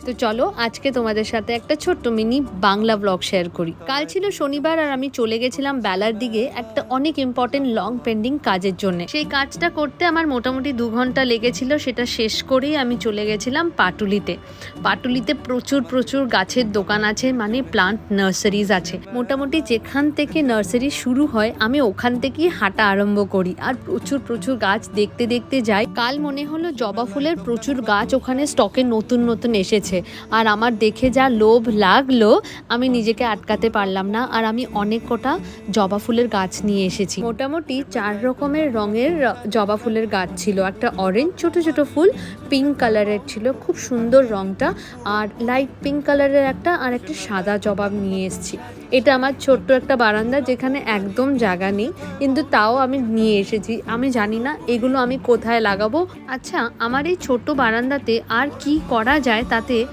তো চলো আজকে তোমাদের সাথে একটা ছোট্ট মিনি বাংলা ব্লগ শেয়ার করি। কাল ছিল শনিবার আর আমি চলে গেছিলাম বেলার দিকে একটা অনেক ইম্পর্টেন্ট লং পেন্ডিং কাজের জন্য। সেই কাজটা করতে আমার মোটামুটি 2 ঘন্টা লেগেছিল। সেটা শেষ করেই আমি চলে গেছিলাম পাটুলিতে। পাটুলিতে প্রচুর গাছের দোকান আছে, মানে প্লান্ট নার্সারিজ আছে। মোটামুটি যেখান থেকে নার্সারি শুরু হয় আমি ওখান থেকেই হাঁটা আরম্ভ করি আর প্রচুর গাছ দেখতে যাই। কাল মনে হলো জবা ফুলের প্রচুর গাছ ওখানে স্টকে নতুন এসেছে আর আমার দেখে যা লোভ লাগলো আমি নিজেকে আটকাতে পারলাম না। আর আমি অনেক কটা জবা ফুলের গাছ নিয়ে এসেছি। মোটামুটি 4 রকমের রঙের জবা ফুলের গাছ ছিল। একটা অরেঞ্জ ছোট ফুল, পিঙ্ক কালারের ছিল, খুব সুন্দর রংটা, আর লাইট পিঙ্ক কালারের একটা, আর একটা সাদা জবা নিয়ে এসেছি। এটা আমার ছোট্ট একটা বারান্দা যেখানে একদম জায়গা নেই, কিন্তু তাও আমি নিয়ে এসেছি। আমি জানি না এগুলো আমি কোথায় লাগাবো। আচ্ছা, আমার এই ছোট্ট বারান্দাতে আর কি করা যায় তাতে